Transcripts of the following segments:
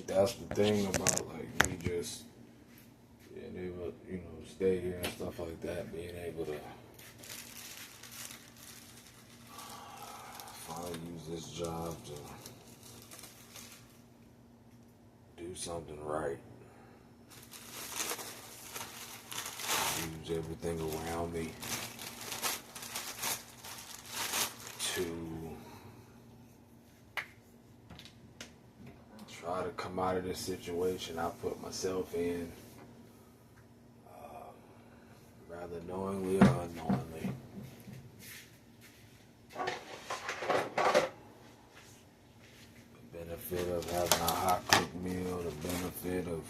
That's the thing about like me just being able, stay here and stuff like that. Being able to finally use this job to do something right. Use everything around me to try to come out of this situation I put myself in, rather knowingly or unknowingly. The benefit of having a hot cooked meal, the benefit of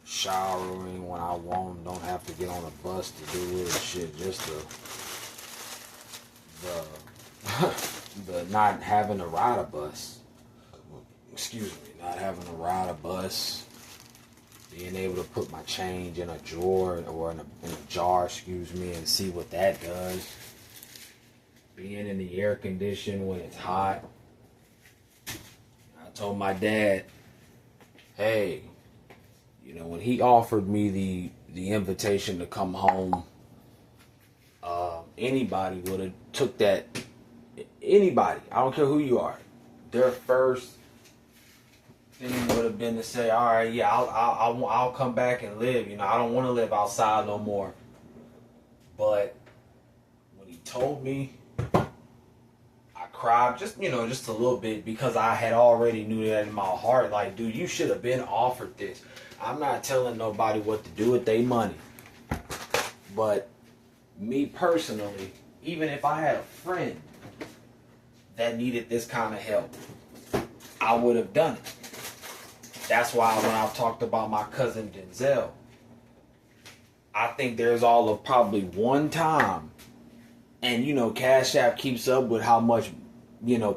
showering when I want, don't have to get on a bus to do it, shit, just the not having to ride a bus. Excuse me, not having to ride a bus, being able to put my change in a drawer or in a jar, and see what that does. Being in the air condition when it's hot. I told my dad, hey, when he offered me the invitation to come home, anybody would have took that. Anybody, I don't care who you are, their first thing would have been to say, all right, yeah, I'll come back and live. I don't want to live outside no more. But when he told me, I cried just a little bit, because I had already knew that in my heart. Like, dude, you should have been offered this. I'm not telling nobody what to do with their money. But me personally, even if I had a friend that needed this kind of help, I would have done it. That's why when I've talked about my cousin Denzel, I think there's all of probably one time, and Cash App keeps up with how much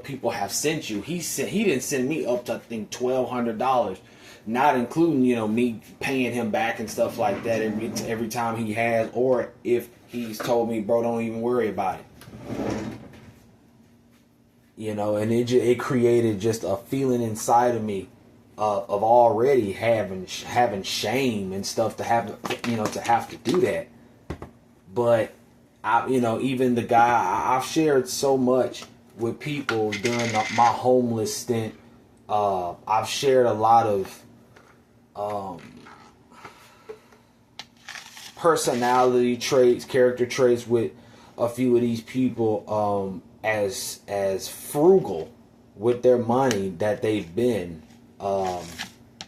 people have sent you. He didn't send me up to, I think, $1,200, not including me paying him back and stuff like that every time he has, or if he's told me, bro, don't even worry about it. And it created just a feeling inside of me of already having shame and stuff to have to do that. But even the guy, I've shared so much with people during my homeless stint. I've shared a lot of personality traits, character traits with a few of these people, as frugal with their money that they've been,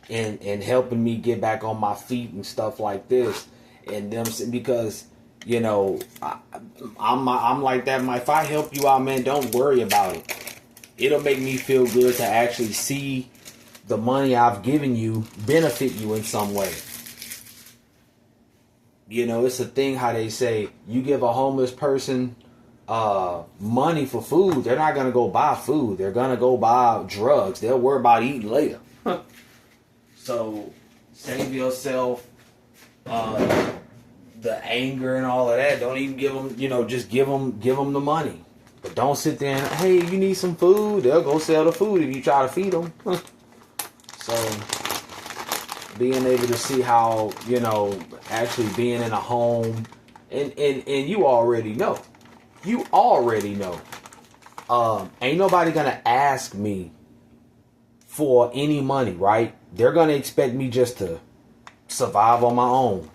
and helping me get back on my feet and stuff like this. And them, because I'm like that. If I help you out, man, don't worry about it. It'll make me feel good to actually see the money I've given you benefit you in some way. It's a thing how they say, you give a homeless person money for food, they're not gonna go buy food. They're gonna go buy drugs. They'll worry about eating later. So save yourself the anger and all of that. Don't even give them, just give them the money. But don't sit there and, hey, you need some food. They'll go sell the food if you try to feed them. So being able to see how, actually being in a home, and you already know. Ain't nobody gonna ask me for any money, right? They're gonna expect me just to survive on my own.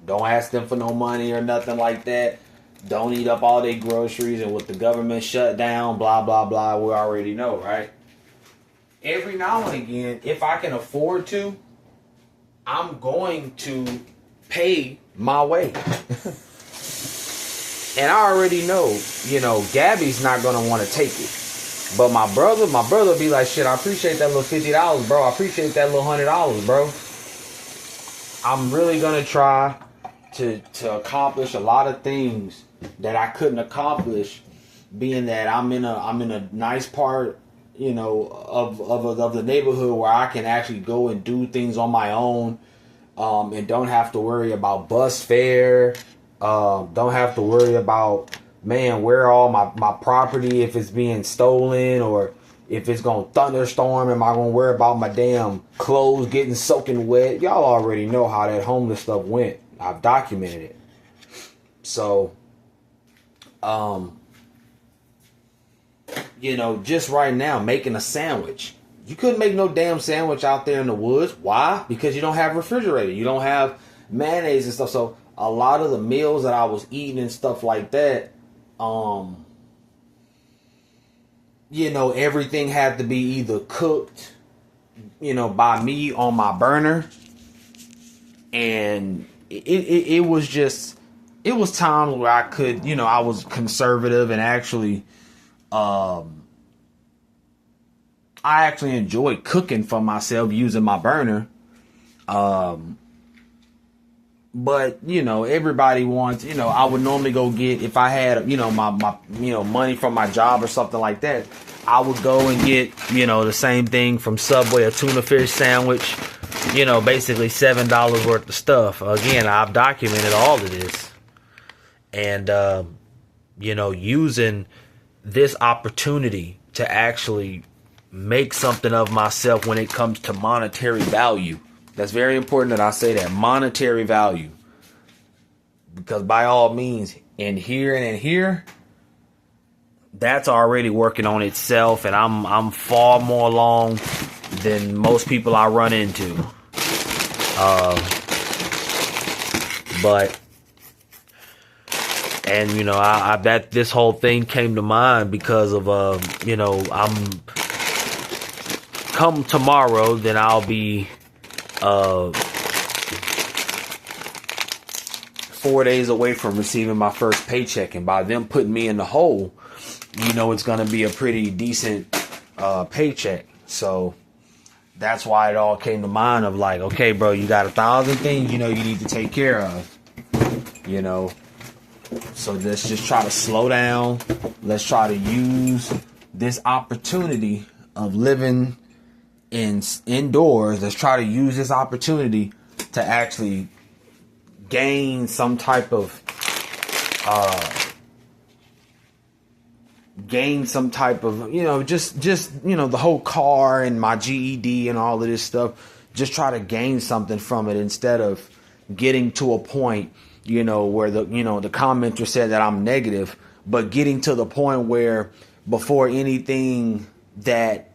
Don't ask them for no money or nothing like that. Don't eat up all their groceries, and with the government shut down, blah, blah, blah, we already know, right? Every now and again, if I can afford to, I'm going to pay my way. And I already know, Gabby's not going to want to take it. But my brother be like, shit, I appreciate that little $50, bro. I appreciate that little $100, bro. I'm really going to try to accomplish a lot of things that I couldn't accomplish, being that I'm in a nice part, of the neighborhood where I can actually go and do things on my own, and don't have to worry about bus fare. Don't have to worry about, man, where all my property, if it's being stolen, or If it's gonna thunderstorm, am I gonna worry about my damn clothes getting soaking wet? Y'all already know how that homeless stuff went. I've documented it. So, you know, just right now, making a sandwich. You couldn't make no damn sandwich out there in the woods. Why? Because you don't have refrigerator. You don't have mayonnaise and stuff. So a lot of the meals that I was eating and stuff like that, you know, everything had to be either cooked, you know, by me on my burner. And it was just, it was times where I could, you know, I was conservative and actually, I actually enjoyed cooking for myself using my burner. But, you know, everybody wants, you know, I would normally go get, if I had, you know, my you know, money from my job or something like that, I would go and get, you know, the same thing from Subway, a tuna fish sandwich, you know, basically $7 worth of stuff. Again, I've documented all of this. And, you know, using this opportunity to actually make something of myself when it comes to monetary value. That's very important that I say that, monetary value. Because by all means, in here, that's already working on itself, and I'm far more along than most people I run into. But and you know, I that this whole thing came to mind because of you know, I'm come tomorrow, then I'll be 4 days away from receiving my first paycheck, and by them putting me in the hole, you know, it's gonna be a pretty decent paycheck. So that's why it all came to mind of like, okay, bro, you got 1,000 things you know you need to take care of, you know. So let's just try to slow down. Let's try to use this opportunity of living indoors. Let's try to use this opportunity to actually gain some type of you know, just you know, the whole car and my GED and all of this stuff. Just try to gain something from it instead of getting to a point, you know, where the commenter said that I'm negative, but getting to the point where before anything that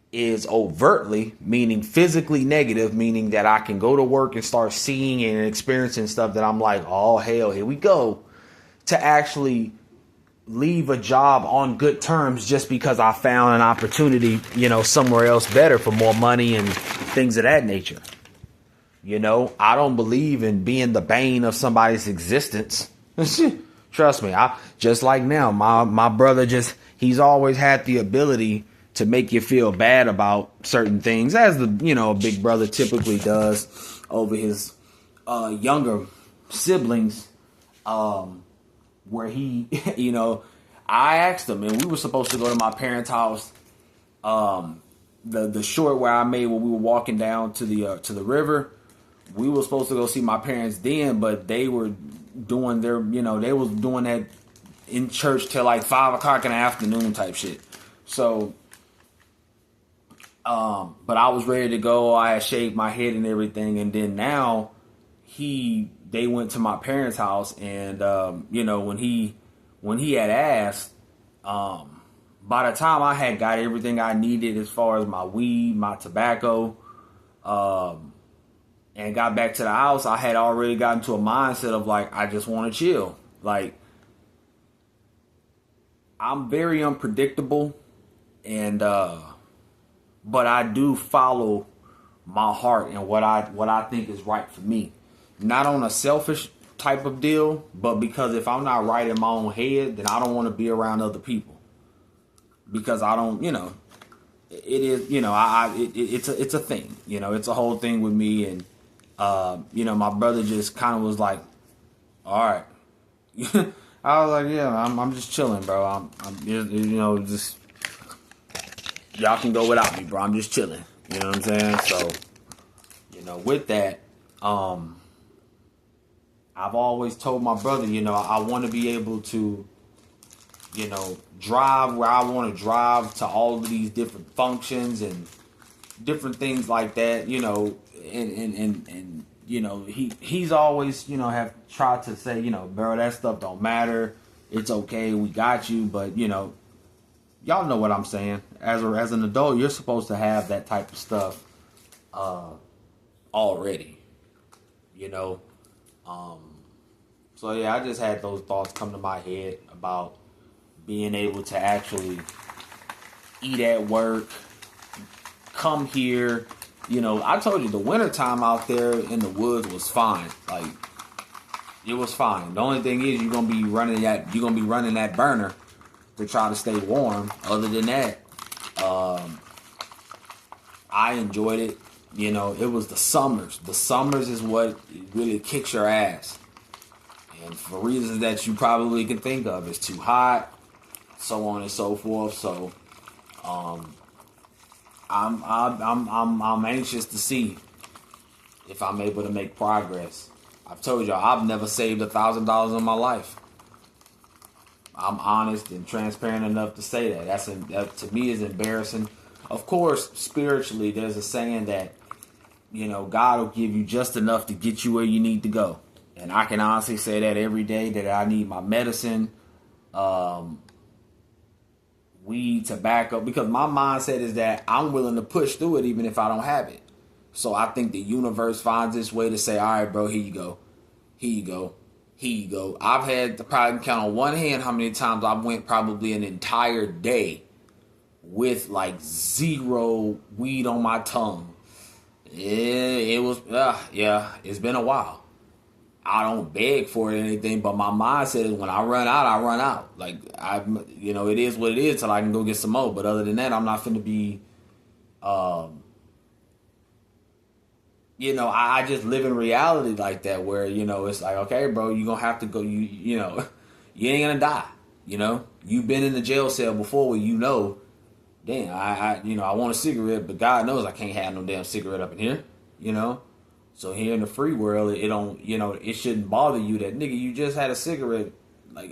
is overtly, meaning physically negative, meaning that I can go to work and start seeing and experiencing stuff that I'm like, oh hell, here we go, to actually leave a job on good terms just because I found an opportunity, you know, somewhere else better for more money and things of that nature. You know, I don't believe in being the bane of somebody's existence. Trust me, I just like now, my brother he's always had the ability to make you feel bad about certain things, as the, you know, a big brother typically does over his younger siblings, where he, you know, I asked him, and we were supposed to go to my parents' house, the short where I made when we were walking down to the river. We were supposed to go see my parents then, but they were doing their, you know, they was doing that in church till like 5 o'clock in the afternoon type shit. So, but I was ready to go. I had shaved my head and everything. And then now they went to my parents' house, and, you know, when he had asked, by the time I had got everything I needed as far as my weed, my tobacco, and got back to the house, I had already gotten to a mindset of like, I just want to chill. Like, I'm very unpredictable, and, but I do follow my heart and what I think is right for me. Not on a selfish type of deal, but because if I'm not right in my own head, then I don't want to be around other people. Because I don't, you know, it is, you know, it's a thing, you know, it's a whole thing with me. And, you know, my brother just kind of was like, all right. I was like, yeah, I'm just chilling, bro. I'm you know, just, y'all can go without me, bro. I'm just chilling. You know what I'm saying? So, you know, with that, I've always told my brother, you know, I want to be able to drive where I want to drive to all of these different functions and different things like that, and he's always, have tried to say, bro, that stuff don't matter. It's okay. We got you. But, y'all know what I'm saying. As an adult, you're supposed to have that type of stuff already, So, yeah, I just had those thoughts come to my head about being able to actually eat at work, come here. I told you the wintertime out there in the woods was fine. Like, it was fine. The only thing is you're gonna be running that burner to try to stay warm. Other than that, I enjoyed it. It was the summers. The summers is what really kicks your ass. And for reasons that you probably can think of, it's too hot, so on and so forth. So, I'm anxious to see if I'm able to make progress. I've told y'all I've never saved $1,000 in my life. I'm honest and transparent enough to say that. That to me is embarrassing. Of course, spiritually, there's a saying that God will give you just enough to get you where you need to go. And I can honestly say that every day that I need my medicine, weed, tobacco, because my mindset is that I'm willing to push through it even if I don't have it. So I think the universe finds its way to say, all right, bro, here you go. Here you go. Here you go. I've had to probably count on one hand how many times I went probably an entire day with like zero weed on my tongue. It was, it's been a while. I don't beg for it or anything, but my mindset is when I run out, I run out. Like, it is what it is till I can go get some more. But other than that, I'm not finna be, I just live in reality like that where, it's like, okay, bro, you're going to have to go, you ain't going to die. You've been in the jail cell before where damn, I want a cigarette, but God knows I can't have no damn cigarette up in here, So here in the free world, it don't, it shouldn't bother you that, nigga, you just had a cigarette. Like,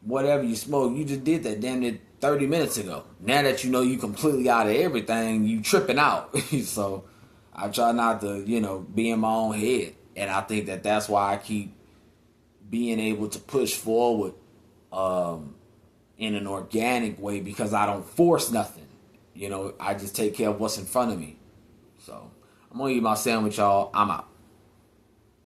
whatever you smoke, you just did that damn near 30 minutes ago. Now that you completely out of everything, you tripping out. So I try not to, be in my own head. And I think that that's why I keep being able to push forward in an organic way, because I don't force nothing. I just take care of what's in front of me. So I'm going to eat my sandwich, y'all. I'm out.